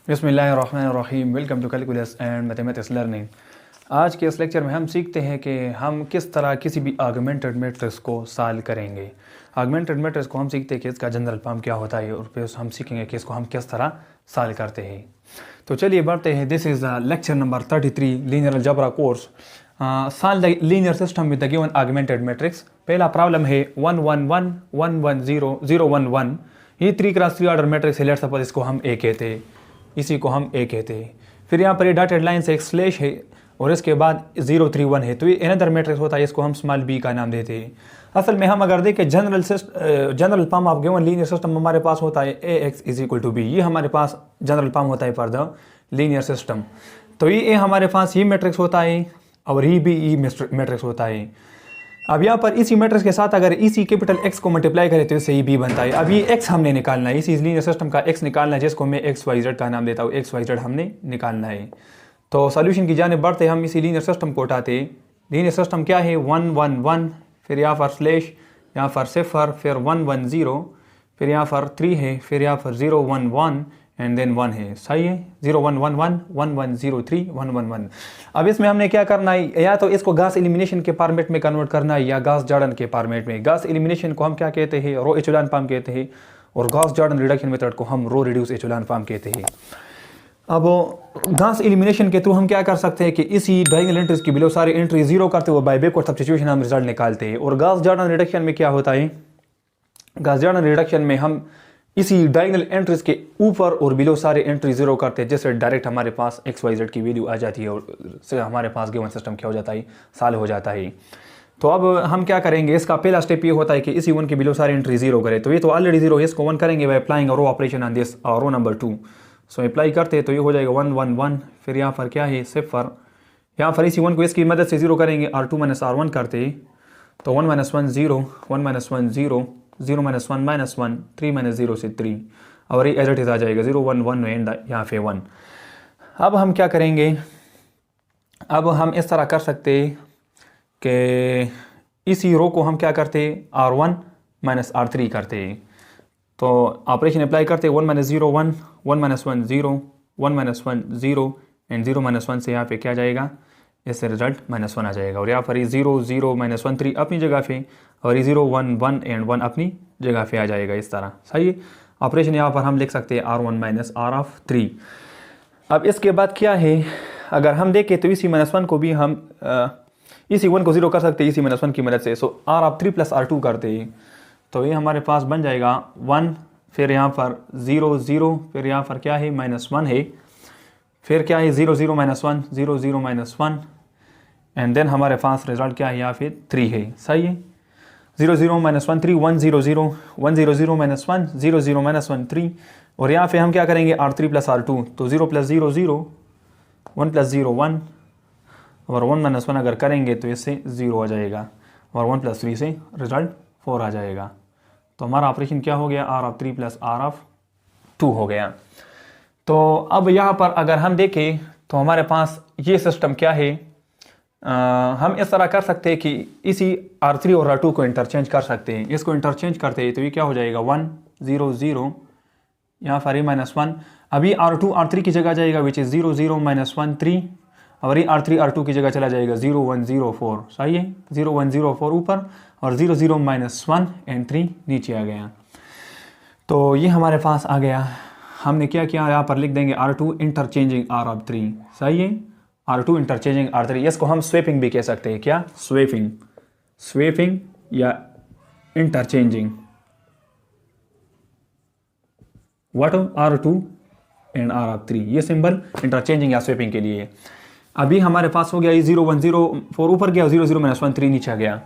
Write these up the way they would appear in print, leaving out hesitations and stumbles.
बिस्मिल्लाहिर्रहमानिर्रहीम। Welcome to calculus and mathematics learning. आज के इस लेक्चर में हम सीखते हैं कि हम किस तरह किसी भी ऑगमेंटेड मैट्रिक्स को सॉल्व करेंगे। ऑगमेंटेड मैट्रिक्स को हम सीखते हैं कि इसका जनरल फॉर्म क्या होता है और फिर हम सीखेंगे कि इसको हम किस तरह सॉल्व करते हैं। तो चलिए बढ़ते हैं। This is lecture number 33 linear algebra course. Solve the linear system with the given augmented matrix. पहला प्रॉब्लम है 1 1 1 1 1 0 0 1 1। ये 3x3 ऑर्डर मैट्रिक्स है। लेट्स सपोज इसको हम ए कहते हैं, इसी को हम ए कहते हैं। फिर यहाँ पर ये डॉटेड लाइन से एक स्लैश है और इसके बाद 0 3 1 है, तो ये अनदर मैट्रिक्स होता है, इसको हम स्मॉल बी का नाम देते हैं। असल में हम अगर देखें general form of given linear system हमारे पास होता है ax = b। ये हमारे पास जनरल फॉर्म होता है फॉर द लीनियर सिस्टम। तो ये हमारे पास ये मैट्रिक्स होता है और ये भी ई मैट्रिक्स होता है। अब यहाँ पर इसी मैट्रिक्स के साथ अगर इसी कैपिटल X को मल्टीप्लाई करें तो इससे ये B बनता है। अब ये X हमने निकालना है, इसी लीनियर सिस्टम का X निकालना है, जिसको मैं XYZ का नाम देता हूँ। XYZ हमने निकालना है। तो सॉल्यूशन की जाने बढ़ते हम इसी लीनियर सिस्टम को उठाते। लीनियर सिस्टम क्या है? 1 1 1, फिर यहाँ पर स्लैश, यहाँ पर 0, फिर 1 1 0, फिर यहाँ पर 3 है, फिर यहाँ पर 0 1 1 एंड देन 1 है। सही है। 0 1 1 1 1 1 0 3 1 1 1। अब इसमें हमने क्या करना है? या तो इसको गॉस एलिमिनेशन के फॉर्मेट में कन्वर्ट करना है या गॉस जॉर्डन के फॉर्मेट में। गॉस एलिमिनेशन को हम क्या कहते हैं? रो एचेलॉन फॉर्म कहते हैं, और गॉस जॉर्डन रिडक्शन मेथड को हम रो रिड्यूस एचेलॉन फॉर्म कहते हैं। अब गॉस एलिमिनेशन के थ्रू हम क्या कर सकते हैं कि इसी डायगोनल एंट्रीज की बिलो सारे एंट्री जीरो करते हुए बाय बैकवर्ड सब्स्टिट्यूशन हम रिजल्ट निकालते हैं। और गॉस जॉर्डन रिडक्शन में क्या होता है? गॉस जॉर्डन रिडक्शन में हम इसी डायगोनल एंट्रीज के ऊपर और बिलो सारे एंट्री जीरो करते हैं, जिससे डायरेक्ट हमारे पास XYZ की वैल्यू आ जाती है और से हमारे पास गिवन सिस्टम क्या हो जाता है? सॉल्व हो जाता है। तो अब हम क्या करेंगे? इसका पहला स्टेप ये होता है कि इसी 1 के बिलो सारे एंट्री जीरो करें। तो ये तो ऑलरेडी जीरो है, इसको 1 करेंगे by applying row operation on this और रो नंबर 2। सो अप्लाई करते तो ये हो जाएगा 1 1 1। फिर यहाँ पर क्या है? 0। यहाँ पर इसी 1 को इसकी मदद से जीरो करेंगे, R2 - R1 करते तो 1 - 1 0, 1 - 1 0, 0 - 1 -1, 3 - 0 से 3, और ये एज इट इज आ जाएगा 0 1 1 एंड यहाँ पे 1। अब हम क्या करेंगे? अब हम इस तरह कर सकते कि इसी रो को हम क्या करते? R1 - R3 करते। तो ऑपरेशन अप्लाई करते 1 - 0 1, 1 - 1 0, 1 - 1 0 एंड 0 - 1 से यहाँ पे क्या जाएगा? इससे रिजल्ट -1 आ जाएगा। और यहाँ पर 0 0 - 1 3 अपनी जगह पे, और 0 1 1 एंड 1 अपनी जगह पे आ जाएगा इस तरह। सही है। ऑपरेशन यहाँ पर हम लिख सकते हैं R1 - R3। अब इसके बाद क्या है? अगर हम देखें तो इसी -1 को भी हम इसी 1 को जीरो कर सकते हैं इसी -1 की मदद से। सो R3 + R2 करते हैं तो ये हमारे पास बन जाएगा 1, फिर यहाँ पर 0 0, फिर यहाँ पर क्या है? -1 है, फिर क्या है? 0 0 - 1, 0 0 - 1 एंड देन हमारे पास रिजल्ट क्या है? यहाँ पे 3 है। सही है। 0 0 - 1 3, 1 0 0, 1 0 0 - 1, 0 0 - 1 3। और यहाँ पे हम क्या करेंगे? R3 + R2, तो 0 + 0 0, 1 + 0 1, और 1 - 1 अगर करेंगे तो इससे 0 आ जाएगा, और 1 + 3 से रिजल्ट 4 आ जाएगा। तो हमारा ऑपरेशन क्या हो गया? R3 + R2 हो गया। तो अब यहाँ पर अगर हम देखें तो हमारे पास ये सिस्टम क्या है? हम इस तरह कर सकते हैं कि इसी R3 और R2 को इंटरचेंज कर सकते हैं। इसको इंटरचेंज करते हैं तो ये क्या हो जाएगा? 1 0 0, यहाँ पर -1। अभी R2 R3 की जगह जाएगा विच इज़ 0 0 - 1 3, और ये R3 R2 की जगह चला जाएगा 0 1 0 4। सही है। 0 1 0 4 ऊपर और 0 0 - 1 एंड 3 नीचे आ गया। तो ये हमारे पास आ गया। हमने क्या किया? यहाँ पर लिख देंगे R2 इंटरचेंजिंग R3। सही है। R2 interchanging R3। इसको हम स्वेपिंग भी कह सकते हैं। क्या? स्वेपिंग, स्वेपिंग या interchanging. What? R2 and R3, ये सिंबल इंटरचेंजिंग या स्वेपिंग के लिए है। अभी हमारे पास हो गया ये 0 1 0 4 ऊपर गया, 0 0 - 1 3 नीचे आ गया।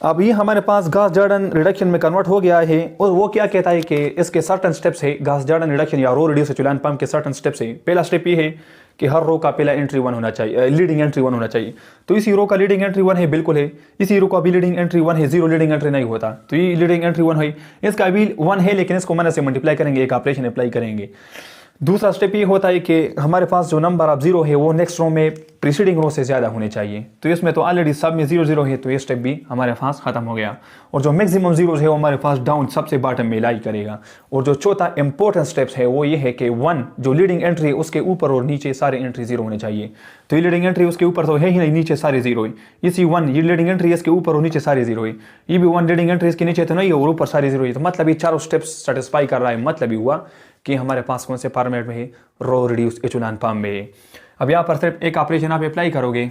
अब ये हमारे पास गॉस जॉर्डन रिडक्शन में कन्वर्ट हो गया है, और वो क्या कहता है कि इसके सर्टन स्टेप्स है। गॉस जॉर्डन रिडक्शन या रो रिड्यूस एचेलॉन फॉर्म के सर्टन स्टेप्स है। पहला स्टेप ये है कि हर रो का पहला एंट्री 1 होना चाहिए, लीडिंग एंट्री 1 होना चाहिए। तो इसी रो का लीडिंग एंट्री 1 है, बिल्कुल है। इसी रो का भी लीडिंग एंट्री 1 है, 0 लीडिंग एंट्री नहीं होता। तो ये लीडिंग एंट्री 1 है, इसका भी 1 है, लेकिन इसको 1 से मल्टीप्लाई करेंगे, एक ऑपरेशन अप्लाई करेंगे। दूसरा स्टेप ये होता है कि हमारे पास जो नंबर ऑफ जीरो है वो नेक्स्ट रो में प्रीसीडिंग रो से ज़्यादा होने चाहिए। तो इसमें तो ऑलरेडी सब में जीरो जीरो है, तो ये स्टेप भी हमारे पास ख़त्म हो गया। और जो मैक्सिमम जीरो है वो हमारे पास डाउन सबसे बॉटम में लाई करेगा। और जो चौथा इंपॉर्टेंट स्टेप्स है वो ये है कि 1 जो लीडिंग एंट्री है उसके ऊपर और नीचे सारे एंट्री जीरो होने चाहिए। तो ये लीडिंग एंट्री उसके ऊपर तो है ही नहीं, नीचे सारे जीरो है। इसी 1 ये लीडिंग एंट्री इसके ऊपर और नीचे सारे जीरो है। ये भी 1 लीडिंग एंट्री इसके नीचे तो नहीं है और ऊपर सारे जीरो है। तो मतलब ये चारों स्टेप्स सेटिस्फाई कर रहा है। मतलब ये हुआ कि हमारे पास कौन से फॉर्मेट में है, रो रिड्यूस एचेलॉन फॉर्म में है। अब यहाँ पर सिर्फ एक ऑपरेशन आप अप्लाई करोगे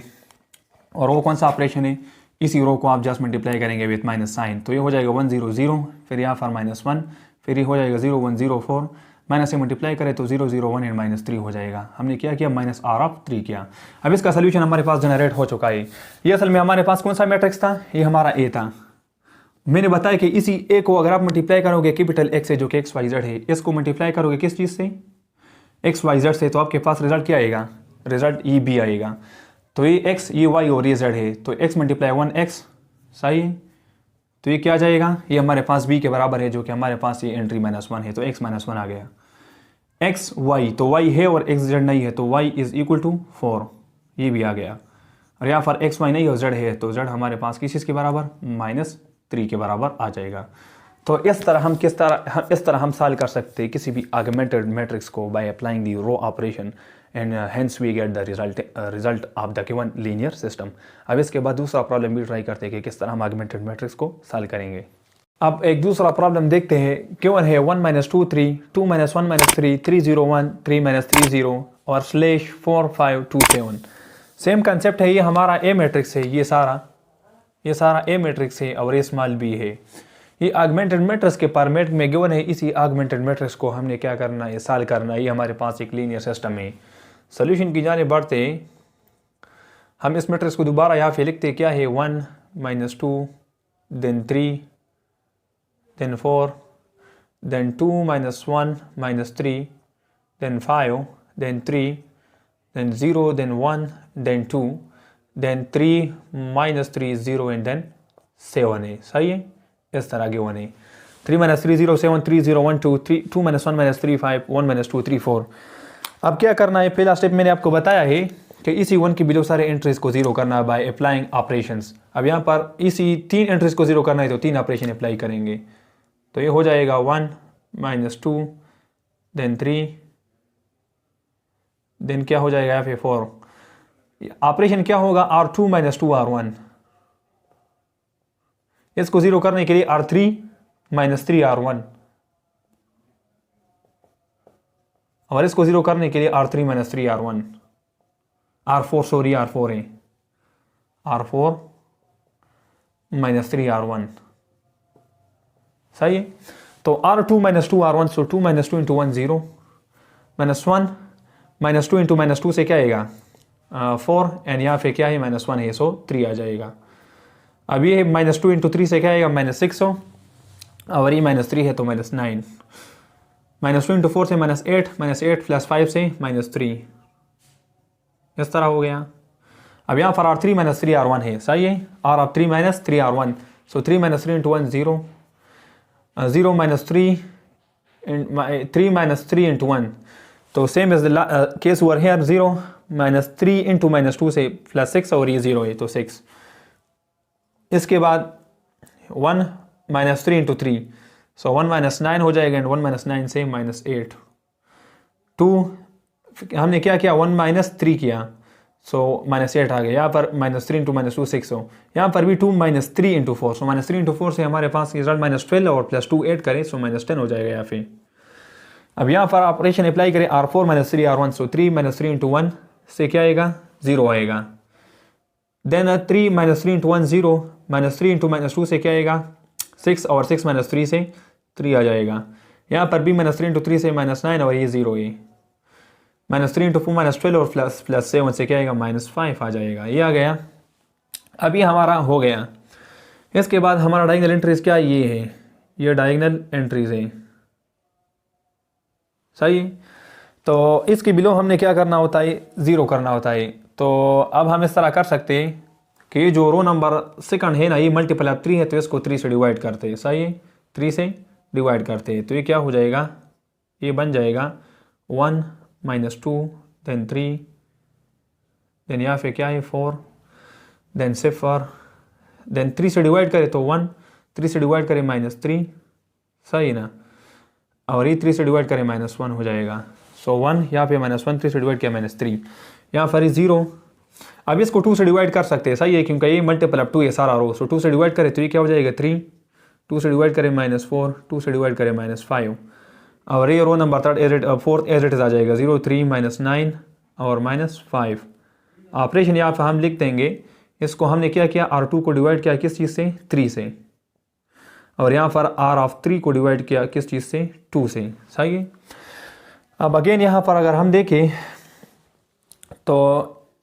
और वो कौन सा ऑपरेशन है, इसी रो को आप जस्ट मल्टीप्लाई करेंगे विथ माइनस साइन। तो ये हो जाएगा 1 0 0, फिर यहाँ पर -1, फिर ये हो जाएगा 0 1 0 4, माइनस से मल्टीप्लाई करें तो 0 0 1 एंड -3 हो जाएगा। हमने क्या किया, -r(3) किया। अब इसका सोल्यूशन हमारे पास जनरेट हो चुका है। ये असल में हमारे पास कौन सा मैट्रिक्स था, ये हमारा ए था। मैंने बताया कि इसी ए को अगर आप मल्टीप्लाई करोगे कैपिटल एक्स से जो कि एक्स वाई जेड है, इसको मल्टीप्लाई करोगे किस चीज़ से, एक्स वाई जेड से, तो आपके पास रिजल्ट क्या आएगा, रिजल्ट ई बी आएगा। तो ये एक्स, ये वाई और ये जेड है, तो एक्स मल्टीप्लाई 1x सही है। तो ये क्या आ जाएगा, ये हमारे पास बी के बराबर है, जो कि हमारे पास ये एंट्री -1 है, तो x -1 आ गया। एक्स वाई, तो वाई है और एक्स जेड नहीं है, तो y इज इक्वल टू 4, ये भी आ गया। और यहाँ पर एक्स वाई नहीं और जेड है, तो जेड हमारे पास किस चीज़ के बराबर, -3 के बराबर आ जाएगा। तो इस तरह हम सॉल्व कर सकते हैं किसी भी आर्गुमेंटेड मैट्रिक्स को by applying the row operation and hence we get the result of the given linear system. अब इसके बाद दूसरा प्रॉब्लम भी ट्राई करते हैं कि किस तरह हम आर्गुमेंटेड मैट्रिक्स को सॉल्व करेंगे। अब एक दूसरा प्रॉब्लम देखते हैं। गिवन है 1 2 3 2 1 3 3 0 1 3 3 0 और /4 5 2 7। सेम कंसेप्ट है, ये हमारा ए मैट्रिक्स है, ये सारा ए मैट्रिक्स है और ये स्मॉल बी है। ये आगमेंटेड मैट्रिक्स के फॉर्मेट में गिवन है। इसी आगमेंटेड मैट्रिक्स को हमने क्या करना है, सॉल्व करना है। ये हमारे पास एक लीनियर सिस्टम है। सॉल्यूशन की जाने बढ़ते हम इस मैट्रिक्स को दोबारा यहाँ पे लिखते क्या है, 1 2 then 3 then 4 then 2 -1 -3 then 5 then 3 then 0 then 1 then 2 then 3 -3 0 and then 7 है, सही है। इस तरह के 1 है 3 -3 0 7 3 0 1 2 3 2 -1 -3 5 1 -2 3 4। अब क्या करना है, पहला स्टेप मैंने आपको बताया है कि इसी 1 के बिलो सारे एंट्रीज को जीरो करना है बाय अप्लाइंग ऑपरेशंस। अब यहाँ पर इसी 3 एंट्रीज को जीरो करना है, तो 3 ऑपरेशन अप्लाई करेंगे। तो ये हो जाएगा 1 -2 देन 3 देन क्या हो जाएगा यहाँ पे 4। ऑपरेशन क्या होगा, R2 -2 R1। इसको जीरो करने के लिए R3 -3 R1 और इसको जीरो करने के लिए R3 -3 R1 R4 sorry R4 है, R4 -3 R1 सही है। तो R2 -2 R1, सो 2 -2 इंटू 1 0 -1 -2 इंटू -2 से क्या आएगा 4 एंड यहाँ पे क्या है -1 है, सो 3 आ जाएगा। अब ये -2 इंटू 3 से क्या आएगा -6 और ये -3 है तो -9। -2 इंटू 4 से -8 -8 प्लस 5 से -3, इस तरह हो गया। अब यहाँ पर R3 -3 R1 है, सही है। R3 -3 R1, सो 3 -3 इंटू 1 0 0 -3 3 -3 इंटू 1, तो same as the case over here 0 -3 into -2 से +6 और ये 0 है तो 6। इसके बाद 1 -3 इंटू 3, सो 1 -9 हो जाएगा एंड 1 -9 से -8। 2 हमने क्या किया 1 -3 किया, सो -8 आ गया। यहाँ पर -3 इंटू -2 6 हो, यहाँ पर भी 2 -3 इंटू 4, सो -3 इंटू 4 से हमारे पास रिजल्ट -12 और +2 ऐड करें सो -10 हो जाएगा यहाँ पे। अब यहाँ पर ऑपरेशन अप्लाई करें R4 -3 R1, सो 3 -3 इंटू 1 से क्या आएगा 0 आएगा। देन 3 -3 इंटू 1 0 -3 इंटू -2 से क्या आएगा 6 और 6 -3 से 3 आ जाएगा। यहाँ पर भी -3 इंटू 3 से -9 और ये 0 है। -3 इंटू 4 -12 और +7 से क्या आएगा -5 आ जाएगा, ये आ गया। अभी हमारा हो गया। इसके बाद हमारा डायगोनल एंट्रीज क्या ये है, ये डायगोनल एंट्रीज है, सही। तो इसके बिलो हमने क्या करना होता है, ज़ीरो करना होता है। तो अब हम इस तरह कर सकते हैं कि जो रो नंबर सेकंड है ना, ये मल्टीपल ऑफ 3 है, तो इसको 3 से डिवाइड करते हैं, सही है। 3 से डिवाइड करते हैं तो ये क्या हो जाएगा, ये बन जाएगा 1 माइनस 2 देन 3 देन यहाँ पे क्या है 4 देन 0 देन 3 से डिवाइड करें तो 1, 3 से डिवाइड करें -3, सही ना, और ये 3 से डिवाइड करें -1 हो जाएगा। सो 1 यहाँ पे -1, 3 से डिवाइड किया -3, यहाँ पर 0। अब इसको 2 से डिवाइड कर सकते हैं, सही है, क्योंकि ये मल्टीपल ऑफ 2 है सारा रो। सो 2 से डिवाइड करें तो ये क्या हो जाएगा 3, 2 से डिवाइड करें -4, 2 से डिवाइड करें -5, और ये row number fourth as it is आ जाएगा 0, 3 -9 और -5। ऑपरेशन यहाँ पर हम लिख देंगे, इसको हमने क्या किया, R2 को डिवाइड किया किस चीज़ से, 3 से, और यहाँ पर R3 को डिवाइड किया किस चीज़ से, 2 से, सही है। अब अगेन यहाँ पर अगर हम देखें तो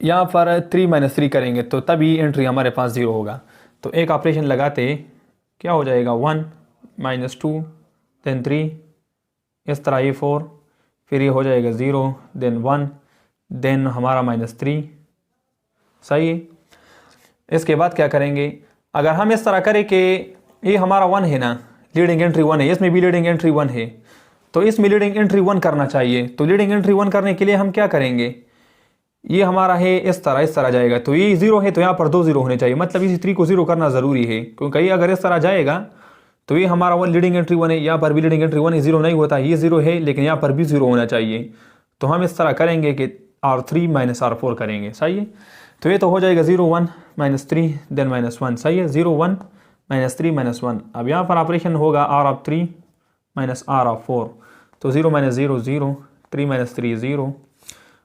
यहाँ पर 3 - 3 करेंगे तो तभी एंट्री हमारे पास 0 होगा। तो एक ऑपरेशन लगाते क्या हो जाएगा 1 -2 देन 3, इस तरह ये 4, फिर ये हो जाएगा 0 देन 1 देन हमारा -3, सही है। इसके बाद क्या करेंगे, अगर हम इस तरह करें कि ये हमारा 1 है ना, लीडिंग एंट्री 1 है, इसमें भी लीडिंग एंट्री 1 है, तो इसमें लीडिंग एंट्री 1 करना चाहिए। तो लीडिंग एंट्री 1 करने के लिए हम क्या करेंगे, ये हमारा है इस तरह जाएगा, तो ये 0 है तो यहाँ पर 2 0 होने चाहिए, मतलब इसी 3 को 0 करना ज़रूरी है, क्योंकि ये अगर इस तरह जाएगा तो ये हमारा 1 लीडिंग एंट्री 1 है, यहाँ पर भी लीडिंग एंट्री 1 है, 0 नहीं होता, ये 0 है लेकिन यहाँ पर भी 0 होना चाहिए। तो हम इस तरह करेंगे कि R3 - R4 करेंगे, सही है। तो ये तो हो जाएगा 0 1 -3 देन -1, सही है, 0 1 -3 -1। अब यहाँ पर ऑपरेशन होगा R3 - R4, तो 0 - 0 0, 3 - 3 0,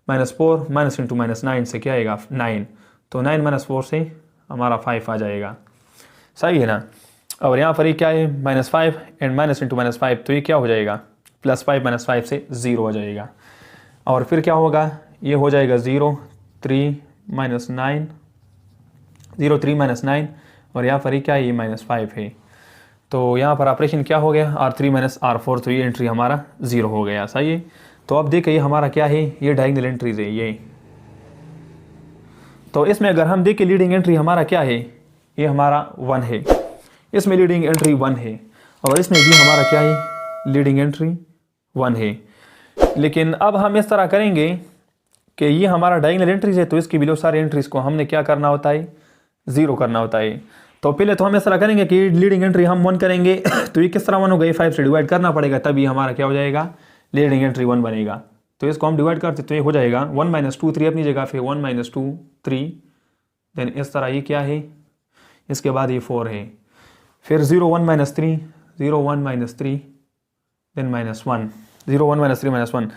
-4 -, इंटू -9 से क्या आएगा 9, तो 9 - 4 से हमारा 5 आ जाएगा, सही है ना। और यहाँ पर ये क्या है -5 एंड -, इंटू -5, तो ये क्या हो जाएगा +5 - 5 से 0 हो जाएगा। और फिर क्या होगा, ये हो जाएगा 0 3 -9, 0 3 -9, और यहाँ पर ये क्या है, ये -5 है। तो यहाँ पर ऑपरेशन क्या हो गया, R3 - R4, तो ये एंट्री हमारा 0 हो गया, सही है। तो अब देखिए हमारा क्या है, ये डायगोनल एंट्रीज है ये। तो इसमें अगर हम देखें लीडिंग एंट्री हमारा क्या है, ये हमारा 1 है, इसमें लीडिंग एंट्री 1 है, और इसमें भी हमारा क्या है, लीडिंग एंट्री 1 है। लेकिन अब हम इस तरह करेंगे कि ये हमारा डायगोनल एंट्रीज है, तो इसके बिलो सारे एंट्रीज को हमने क्या करना होता है, 0 करना होता है। तो पहले तो हम इस तरह करेंगे कि लीडिंग एंट्री हम 1 करेंगे तो ये किस तरह 1 होगा, ये 5 से डिवाइड करना पड़ेगा, तभी हमारा क्या हो जाएगा, लीडिंग एंट्री 1 बनेगा। तो इसको हम डिवाइड करते तो ये हो जाएगा 1 - 2 3 अपनी जगह, फिर 1 - 2 3, देन इस तरह ये क्या है, इसके बाद ये 4 है, फिर 0 1 - 3 0 1 - 3 देन -1, 0 1 - 3 -1।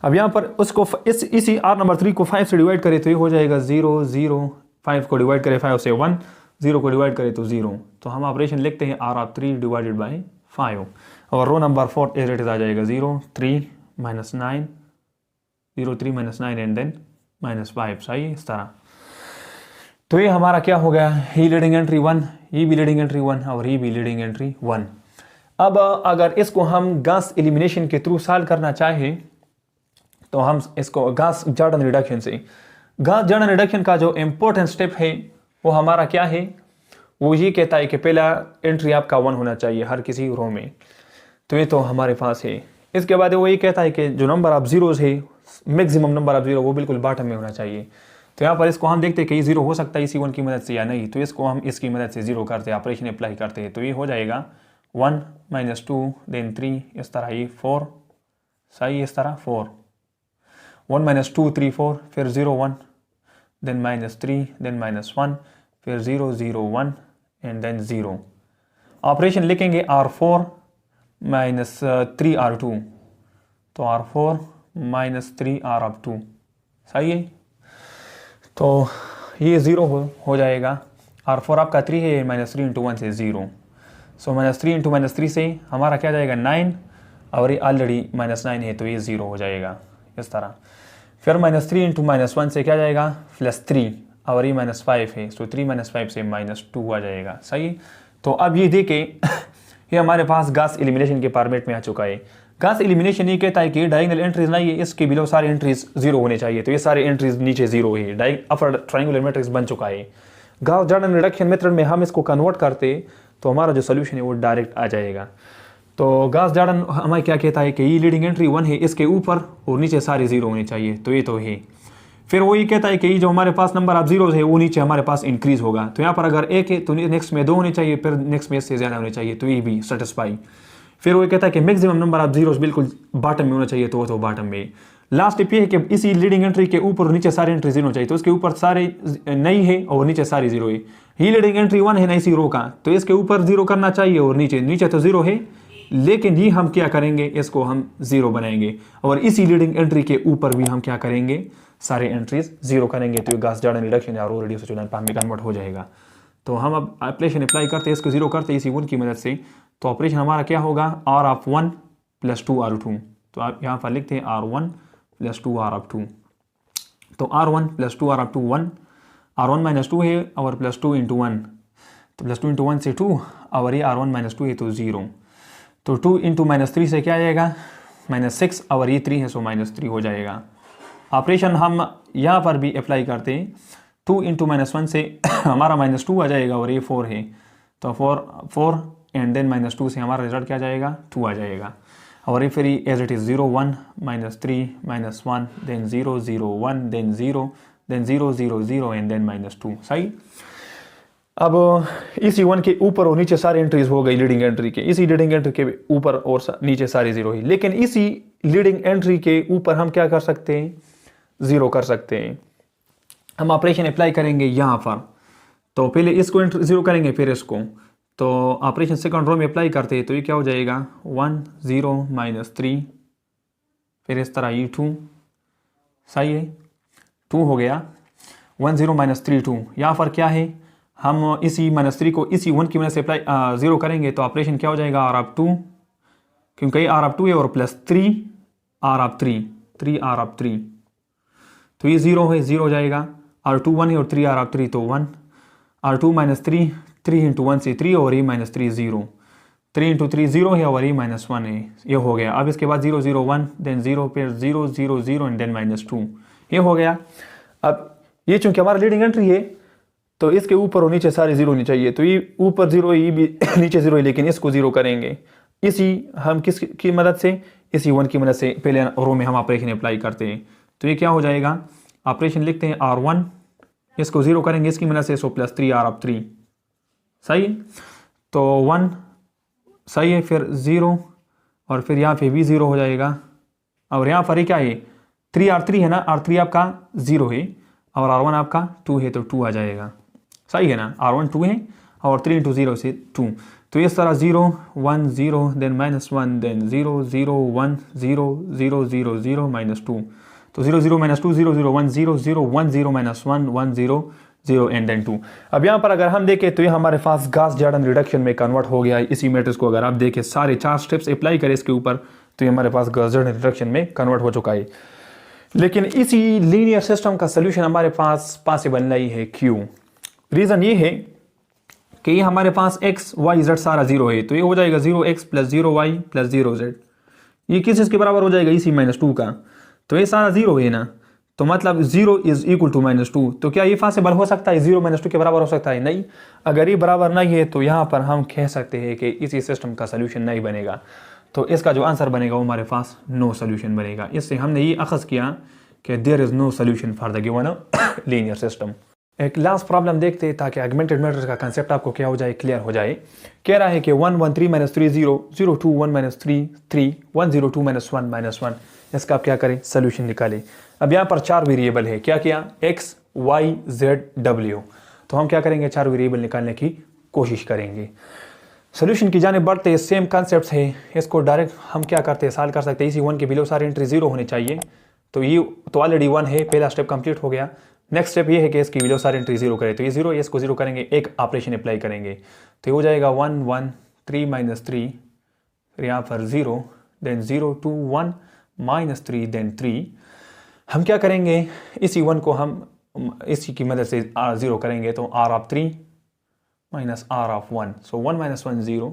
अब यहाँ पर उसको इसी R नंबर 3 को 5 से डिवाइड करें तो ये हो जाएगा 0 0, 5 को डिवाइड करें 5 से 1, 0 को डिवाइड करें तो 0। तो हम ऑपरेशन लिखते हैं R3 डिवाइडेड बाई 5, और row number 4 as it is आ जाएगा 0 3 -9, 0 3 -9 एंड देन -5, सही है, इस तरह। तो ये हमारा क्या हो गया, ये लीडिंग एंट्री 1, ये भी लीडिंग एंट्री 1, और ये भी लीडिंग एंट्री 1। अब अगर इसको हम गॉस एलिमिनेशन के थ्रू सॉल्व करना चाहें तो हम इसको गॉस जॉर्डन रिडक्शन से, गॉस जॉर्डन रिडक्शन का जो इम्पोर्टेंट स्टेप है वो हमारा क्या है, वो ये कहता है कि पहला एंट्री आपका 1 होना चाहिए हर किसी रो में, तो ये तो हमारे पास है। इसके बाद वो ये कहता है कि जो नंबर ऑफ जीरोज़ है, मैक्सिमम नंबर ऑफ जीरो, वो बिल्कुल बॉटम में होना चाहिए। तो यहाँ पर इसको हम देखते हैं कि 0 हो सकता है इसी 1 की मदद से या नहीं, तो इसको हम इसकी मदद से 0 करते हैं, ऑपरेशन अप्लाई करते हैं। तो ये हो जाएगा 1 - 2 देन 3, इस तरह ये 4, सही, इस तरह 4, 1 - 2 3 4, फिर 0 1 देन -3 देन -1, फिर 0 0 1 एंड देन 0। ऑपरेशन लिखेंगे R4 - 3 R2, तो R4 - 3 R2, सही है। तो ये 0 हो जाएगा, R4 आपका 3 है, -3 इंटू 1 से 0, सो -3 इंटू -3 से हमारा क्या जाएगा 9, और ये ऑलरेडी -9 है तो ये 0 हो जाएगा, इस तरह। फिर -3 इंटू -1 से क्या जाएगा +3, और ये -5 है, सो 3 - 5 से -2 आ जाएगा, सही। तो अब ये देखें ये हमारे पास गॉस एलिमिनेशन के फॉर्मेट में आ चुका है। गॉस एलिमिनेशन ये कहता है कि डायगोनल एंट्रीज नहीं है, इसके बिलो सारे एंट्रीज 0 होने चाहिए, तो ये सारे एंट्रीज नीचे 0 है, अपर ट्रायंगुलर मैट्रिक्स बन चुका है। गॉस जॉर्डन रिडक्शन मेथड में हम इसको कन्वर्ट करते तो हमारा जो सोल्यूशन है वो डायरेक्ट आ जाएगा। तो गास जॉर्डन हमें क्या कहता है कि ये लीडिंग एंट्री 1 है, इसके ऊपर और नीचे सारे जीरो होने चाहिए, तो ये तो है। फिर वो ये कहता है कि ये जो हमारे पास नंबर ऑफ जीरोज है वो नीचे हमारे पास इंक्रीज होगा, तो यहाँ पर अगर एक है तो नेक्स्ट में 2 होने चाहिए, फिर नेक्स्ट में इससे ज़्यादा होने चाहिए, तो ये भी सेटिस्फाई। फिर वो कहता है कि मैक्सिमम नंबर ऑफ जीरोज बिल्कुल बॉटम में होना चाहिए, तो वो तो बॉटम में। लास्ट स्टेप ये है कि इसी लीडिंग एंट्री के ऊपर और नीचे सारे एंट्री जीरो चाहिए, तो इसके ऊपर सारे नहीं है और नीचे सारे जीरो है। ये लीडिंग एंट्री 1 है ना इसी रो का, तो इसके ऊपर जीरो करना चाहिए और नीचे तो जीरो है, लेकिन ये हम क्या करेंगे, इसको हम जीरो बनाएंगे और इसी लीडिंग एंट्री के ऊपर भी हम क्या करेंगे, सारे एंट्रीज जीरो करेंगे, तो ये गास जॉर्डन रिडक्शन या रो रेडियस में कन्वर्ट हो जाएगा। तो हम अब ऑपरेशन अप्लाई करते हैं, इसको जीरो करते हैं इसी 1 की मदद से, तो ऑपरेशन हमारा क्या होगा, आर ऑफ 1 प्लस 2 आर 2। तो आप यहाँ पर लिखते हैं R1 प्लस 2 आर ऑफ 2, तो R1 plus 2 are of 2 1, R1 minus 2 है और प्लस 2 इंटू 1, तो प्लस 2 इंटू 1 से 2 और ये R1 माइनस 2 है तो 0, तो 2 इंटू माइनस 3 से क्या आ जाएगा, -6 और ये 3 है सो -3 हो जाएगा। ऑपरेशन हम यहाँ पर भी अप्लाई करते हैं, 2 इंटू -1 से हमारा -2 आ जाएगा और ये 4 है, तो 4 एंड देन -2 से हमारा रिजल्ट क्या आ जाएगा, 2 आ जाएगा। और ये फिर as it is 0 1 -3 -1 then 0 0 1 then 0 then 0 0 0 and then -2। सही। अब इसी 1 के ऊपर और नीचे सारी एंट्रीज हो गई लीडिंग एंट्री के, इसी लीडिंग एंट्री के ऊपर और नीचे सारी जीरो ही, लेकिन इसी लीडिंग एंट्री के ऊपर हम क्या कर सकते हैं, जीरो कर सकते हैं। हम ऑपरेशन अप्लाई करेंगे यहाँ पर, तो पहले इसको जीरो करेंगे फिर इसको, तो ऑपरेशन सेकंड रो में अप्लाई करते हैं, तो ये क्या हो जाएगा 1 0 -3, फिर इस तरह ये 2, सही है 2 हो गया, 1 0 -3 2। यहाँ पर क्या है, हम इसी -3 को इसी 1 की वजह से अप्लाई जीरो करेंगे, तो ऑपरेशन क्या हो जाएगा आर ऑफ 2, क्योंकि आर ऑफ 2 है और plus 3 R of 3 R of 3, तो ये 0 है 0 हो जाएगा, R2 1 है और 3 आर ऑफ 3 तो 1, R2 -3 3 इंटू 1 से 3 और ये -3 0, 3 इंटू 3 0 है और ये -1 है, ये हो गया। अब इसके बाद 0 0 1 देन 0 फिर 0 0 0 एंड देन -2, ये हो गया। अब ये चूंकि हमारा लीडिंग एंट्री है तो इसके ऊपर और नीचे सारे जीरो होनी चाहिए, तो ये ऊपर जीरो है ये भी नीचे जीरो है, लेकिन इसको जीरो करेंगे इसी हम किसकी मदद से, इसी 1 की मदद से पहले रो में हम ऑपरेशन अप्लाई करते हैं, तो ये क्या हो जाएगा, ऑपरेशन लिखते हैं R1, इसको जीरो करेंगे इसकी मदद से, सो प्लस 3 आर ऑफ 3, सही, तो 1 सही है, फिर 0 और फिर यहाँ पे भी 0 हो जाएगा, और यहाँ पर क्या है 3 R3 है ना, R3 आपका 0 है और R1 आपका 2 है, तो 2 आ जाएगा, सही है ना, R1 2 है और 3 इंटू 0 से 2, तो इस तरह 0 1 0 देन -1 देन 0 0 1 0 0 0 0 -2, तो 0 0 -2 0 0 1 0 0 1 0 -1 1 0 0 एंड देन 2। अब यहाँ पर अगर हम देखें तो ये हमारे पास गास जॉर्डन रिडक्शन में कन्वर्ट हो गया है। इसी मैट्रिक्स को अगर आप देखें सारे 4 स्टेप्स अप्लाई करें इसके ऊपर, तो ये हमारे पास गास जॉर्डन रिडक्शन में कन्वर्ट हो चुका है। लेकिन इसी लीनियर सिस्टम का सोल्यूशन हमारे पास पॉसिबल नहीं है, क्यों? रीज़न ये है कि ये हमारे पास x y z सारा 0 है, तो ये हो जाएगा 0x + 0y + 0z, ये किस इसके बराबर हो जाएगा, इसी -2 का, तो ये सारा 0 है ना, तो मतलब 0 = -2, तो क्या ये पॉसिबल हो सकता है 0 -2 के बराबर हो सकता है? नहीं। अगर ये बराबर नहीं है तो यहाँ पर हम कह सकते हैं कि इसी सिस्टम का सोल्यूशन नहीं बनेगा, तो इसका जो आंसर बनेगा वो हमारे पास नो सोल्यूशन बनेगा। इससे हमने ये अखज़ किया कि there is no solution for the given linear system. एक लास्ट प्रॉब्लम देखते हैं ताकि ऑगमेंटेड मैट्रिक्स का कंसेप्ट आपको क्या हो जाए, क्लियर हो जाए। कह रहा है कि 1 1 3 -3 0 0 2 1 -3 3 1 0 2 -1 -1, इसका आप क्या करें, सोल्यूशन निकालें। अब यहाँ पर 4 वेरिएबल है, क्या किया, x y z w, तो हम क्या करेंगे 4 वेरिएबल निकालने की कोशिश करेंगे। सोल्यूशन की जाने बढ़ते सेम कॉन्सेप्ट है, इसको डायरेक्ट हम क्या करते हैं, सॉल्व कर सकते हैं। इसी 1 के बिलो सारी एंट्री 0 होने चाहिए, तो ये तो ऑलरेडी 1 है, पहला स्टेप कंप्लीट हो गया। नेक्स्ट स्टेप ये है कि इसकी बिलो सारी एंट्री 0 करें, तो ये 0 है, इसको 0 करेंगे, एक ऑपरेशन अप्लाई करेंगे, तो ये हो जाएगा 1 1 3 -3, फिर यहाँ पर 0 देन 0 2 1 -3 देन 3। हम क्या करेंगे, इसी 1 को हम इसी की मदद से 0 करेंगे, तो r of 3 minus r of 1, सो 1 - 1 0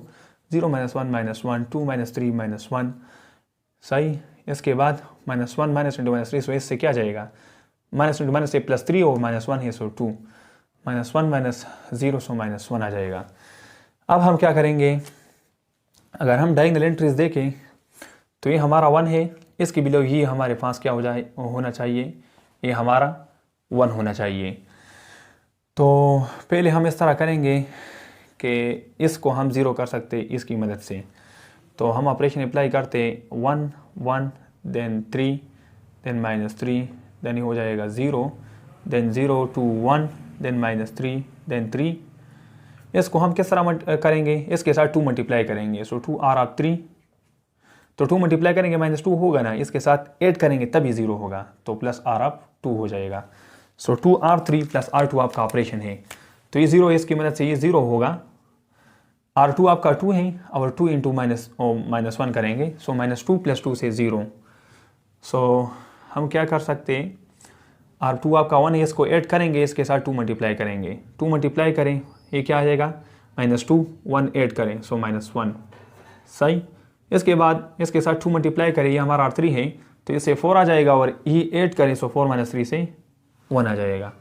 0 -1 -1 2 -3 -1, सही। इसके बाद -1 -3, सो इससे क्या जाएगा, -2 से +3 और -1 है, सो 2 -1 -0 सो -1 आ जाएगा। अब हम क्या करेंगे, अगर हम डायगोनल एंट्रीज देखें तो ये हमारा 1 है, इसके बिलो ये हमारे पास क्या होना चाहिए, ये हमारा 1 होना चाहिए। तो पहले हम इस तरह करेंगे कि इसको हम ज़ीरो कर सकते इसकी मदद से। तो हम ऑपरेशन अप्लाई करते 1 1 देन 3 देन -3 देन हो जाएगा 0 देन 0 2 1 देन -3 देन 3। इसको हम किस तरह करेंगे, इसके साथ 2 मल्टीप्लाई करेंगे। सो 2 आर ऑफ 3, तो 2 मल्टीप्लाई करेंगे -2 होगा ना, इसके साथ ऐड करेंगे तभी 0 होगा, तो प्लस आर ऑफ 2 हो जाएगा। सो 2R3 प्लस R2 आपका ऑपरेशन है, तो ये 0 है, इसकी मदद से ये 0 होगा। R2 आपका 2 है और 2 इंटू -1 करेंगे, सो -2 + 2 से 0। सो हम क्या कर सकते हैं, R2 आपका 1 है, इसको ऐड करेंगे, इसके साथ 2 मल्टीप्लाई करेंगे। 2 मल्टीप्लाई करें, ये क्या आ जाएगा -2 1 ऐड करें, सो -1 सही। इसके बाद इसके साथ 2 मल्टीप्लाई करें, ये हमारा R3 है, तो इससे 4 आ जाएगा और ये ऐड करें, सो 4 - 3 से 1 आ जाएगा।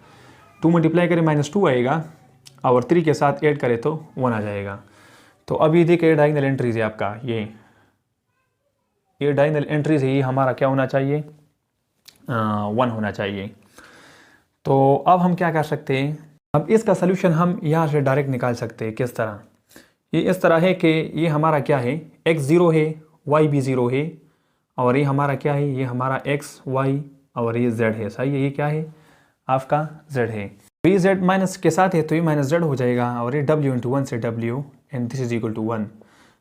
2 मल्टीप्लाई करें -2 आएगा और 3 के साथ ऐड करें तो 1 आ जाएगा। तो अब ये देखिए डायगोनल एंट्रीज है आपका, ये डायगोनल एंट्रीज है, ये हमारा क्या होना चाहिए 1 होना चाहिए। तो अब हम क्या कर सकते हैं, अब इसका सलूशन हम यहाँ से डायरेक्ट निकाल सकते हैं। किस तरह, ये इस तरह है कि ये हमारा क्या है, x 0 है, y भी 0 है, और ये हमारा क्या है, ये हमारा x y और ये z है, सही है, ये क्या है आपका z है। तो ये z माइनस के साथ है, तो ये -z हो जाएगा, और ये w इंटू 1 से w and this is equal to 1।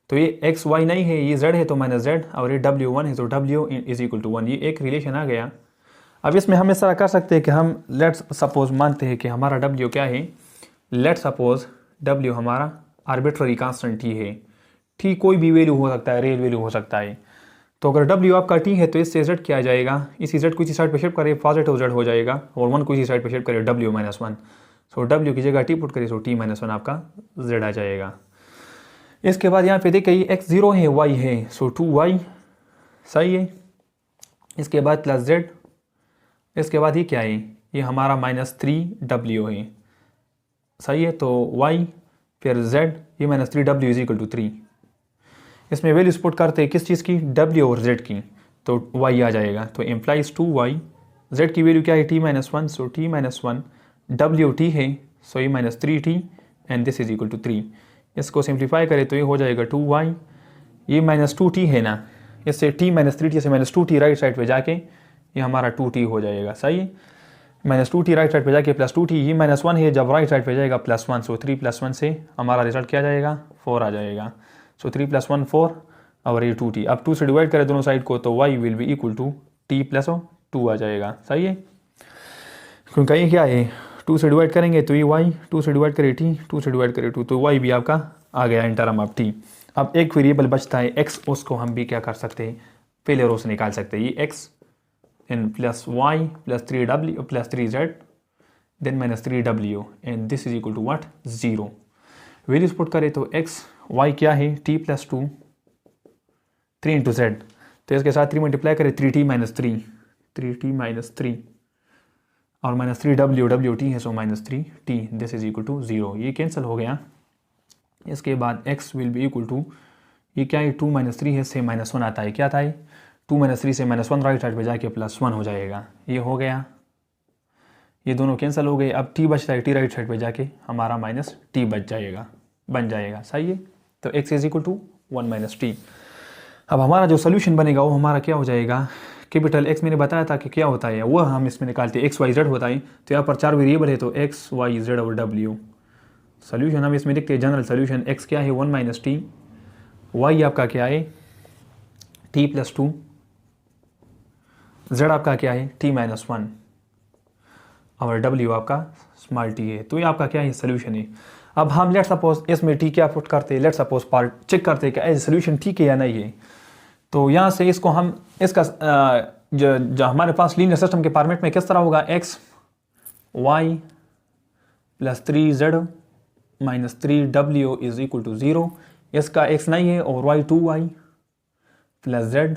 तो ये x y नहीं है, ये z है तो -z, और ये w 1 है तो w इज इक्वल टू 1, ये एक रिलेशन आ गया। अब इसमें हम इस तरह कर सकते हैं कि हम लेट्स सपोज मानते हैं कि हमारा w क्या है, लेट्स सपोज w हमारा आर्बिट्ररी कांस्टेंट t है। t कोई भी वैल्यू हो सकता है, रियल वैल्यू हो सकता है। तो अगर w आपका t है तो इससे z क्या आ जाएगा, इसी z को इसी साइड पे शिफ्ट करें, पॉजिटिव z हो जाएगा, और 1 को इसी साइड पे शिफ्ट करें, w -1। सो w की जगह t पुट करें, सो t -1 आपका z आ जाएगा। इसके बाद यहाँ पे देखिए x 0 है, y है, सो 2y सही है। इसके बाद प्लस z, इसके बाद ये क्या है, ये हमारा -3w है, सही है। तो y फिर z, ये -3w इज इक्वल टू 3। इसमें वैल्यूज पुट करते हैं किस चीज़ की, w और z की, तो y आ जाएगा। तो इम्प्लाइज 2y, z की वैल्यू क्या है t -1, सो t -1 w t है, सो ये -3t and this is equal to 3। इसको सिंप्लीफाई करें तो ये हो जाएगा 2y, ये -2t है ना, इससे t -3t से -2t राइट साइड पे जाके ये हमारा 2t हो जाएगा, सही है। -2t राइट साइड पे जाके +2t, ये -1 है, जब राइट साइड पे जाएगा +1, सो 3 + 1 से हमारा रिजल्ट क्या जाएगा 4 आ जाएगा। सो 3 + 1 4 और ये 2t, अब 2 से डिवाइड करें दोनों साइड को तो y will be equal to t + 2 आ जाएगा, सही है। क्योंकि ये क्या है, 2 से डिवाइड करेंगे तो ये y, 2 से डिवाइड करें t, 2 से डिवाइड करें 2, तो y भी आपका आ गया इन टर्म ऑफ t। अब एक वेरिएबल बचता है x, उसको हम भी क्या कर सकते हैं, पहले रो से निकाल सकते हैं। ये x and plus y plus 3w plus 3z then minus 3w and this is equal to what 0। Values put करें तो x y क्या है t plus 2 3 इंटू z, तो इसके साथ 3 मल्टीप्लाई करें 3t minus 3 3t minus 3 और -3w wt है, so -3t this is equal to 0, ये कैंसिल हो गया। इसके बाद x will be equal to, ये क्या है 2 - 3 है, से -1 आता है, क्या था ये 2 - 3 से -1 राइट साइड पे जाके +1 हो जाएगा, ये हो गया, ये दोनों कैंसिल हो गए। अब t बचता है, t राइट साइड पे जाके हमारा -t बच जाएगा, बन जाएगा, सही है। तो x is equal to 1 - t। अब हमारा जो सोल्यूशन बनेगा वो हमारा क्या हो जाएगा, कैपिटल X मैंने बताया था कि क्या होता है, वो हम इसमें निकालते हैं, x y z होता है। तो यहाँ पर 4 वेरिएबल है, तो x y z और w। सोल्यूशन हम इसमें देखते हैं, जनरल सोल्यूशन x क्या है 1 - t, y आपका क्या है t + 2, z आपका क्या है t - 1 और w आपका स्मॉल t है। तो ये आपका क्या है सोल्यूशन है। अब हम लेट सपोज इसमें t क्या पुट करते हैं, लेट सपोज पार्ट चेक करते हैं कि एज सोल्यूशन ठीक है या नहीं है। तो यहाँ से इसको हम इसका जो हमारे पास लीनियर सिस्टम के फॉर्मेट में किस तरह होगा, x y + 3z - 3w is equal to 0। इसका x नहीं है और y 2y + z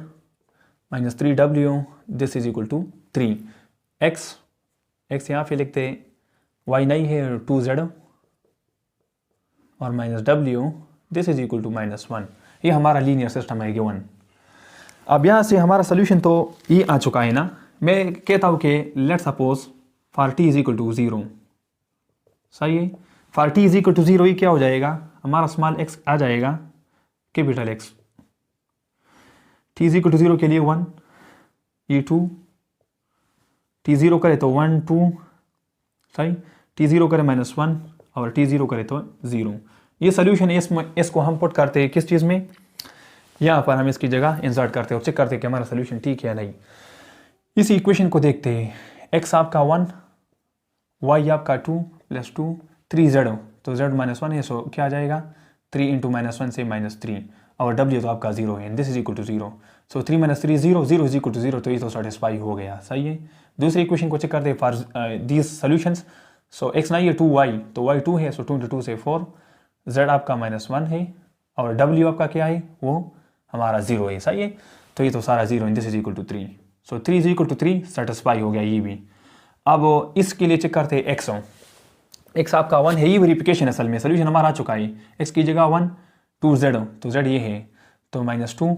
- 3w this is equal to 3। x यहाँ पे लिखते y नहीं है 2z और -w this is equal to -1। ये हमारा लीनियर सिस्टम है गिवन। अब यहाँ से हमारा सोल्यूशन तो ये आ चुका है ना। मैं कहता हूँ कि let suppose for t is equal to 0, सही है। For t is equal to 0 ये क्या हो जाएगा, हमारा स्मॉल x आ जाएगा capital X। t is equal to 0 के लिए 1, ये 2, t 0 करे तो 1 2, सही। t 0 करे -1 और t 0 करे तो 0। ये सोल्यूशन है, इसको हम पुट करते हैं किस चीज़ में, यहाँ पर हम इसकी जगह इंसर्ट करते हैं और चेक करते हैं कि हमारा सोल्यूशन ठीक है या नहीं। इस इक्वेशन को देखते हैं, x आपका 1, y आपका 2 + 2, 3z, तो z -1 है, सो क्या आ जाएगा 3 × -1 से -3, और w तो आपका 0 है, this is equal to 0। So 3 - 3 0, 0 is equal to 0, तो ये तो सेटिस्फाई हो गया, सही है। दूसरी इक्वेशन को चेक करते हैं for these solutions. So x ना ये 2y, तो y 2 है, सो 2 × 2 से 4, z आपका -1 है और w आपका क्या है, वो हमारा 0 है, सही है। तो ये तो सारा 0 है, this is equal to 3। So 3 is equal to 3, satisfy हो गया ये भी। अब इसके लिए चेक करते हैं x आपका 1 है, ये वेरिफिकेशन असल में सोल्यूशन हमारा आ चुका है। x की जगह 1, 2z, तो z ये है, तो -2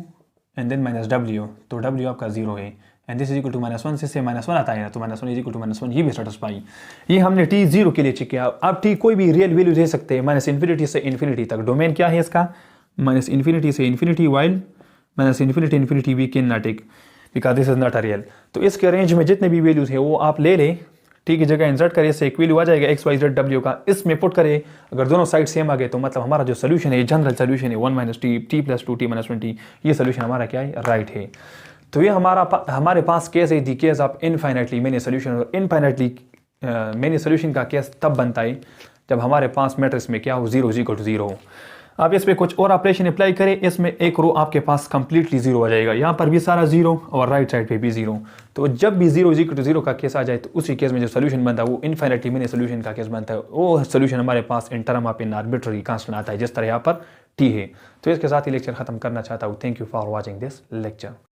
एंड देन -w, तो w आपका 0 है, and this is equal to -1 से -1 आता है ना, तो -1 इज इक्वल टू -1, ये भी सेटिस्फाई। ये हमने t 0 के लिए चेक किया। अब t कोई भी रियल वैल्यू दे सकते हैं, -∞ से ∞ तक। डोमेन क्या है इसका, -∞ से ∞, while -∞ we can not take because this is not a real. तो इसके रेंज में जितने भी वैल्यूज है वो आप ले लें, t की जगह इंसर्ट करिए, इससे एक वैल्यू आ जाएगा x y z w का, इसमें पुट करें। अगर दोनों साइड सेम आ गए तो मतलब हमारा जो सोल्यूशन है, जनरल सोल्यूशन है 1 - t + 2 t - 1t, ये सोल्यूशन हमारा क्या है, राइट है। तो ये हमारे पास केस है the case of infinitely many solution. और इनफाइनाइटली मेनी सोल्यूशन का केस तब बनता है जब हमारे पास मैट्रिक्स में क्या हो, 0 इज इक्वल टू 0 हो। आप इस पर कुछ और ऑपरेशन अप्लाई करें, इसमें एक रो आपके पास कंप्लीटली 0 आ जाएगा, यहाँ पर भी सारा 0 और राइट साइड पे भी 0। तो जब भी 0 इज इक्वल टू 0 का केस आ जाए तो उसी केस में जो सोल्यूशन बनता है वो इनफाइनाइटली मेनी सोल्यूशन का केस बनता है। वो सोल्यूशन हमारे पास in term of in arbitrary constant आता है, जिस तरह यहाँ पर t है। तो इसके साथ ही लेक्चर खत्म करना चाहता हूँ। Thank you for watching this lecture.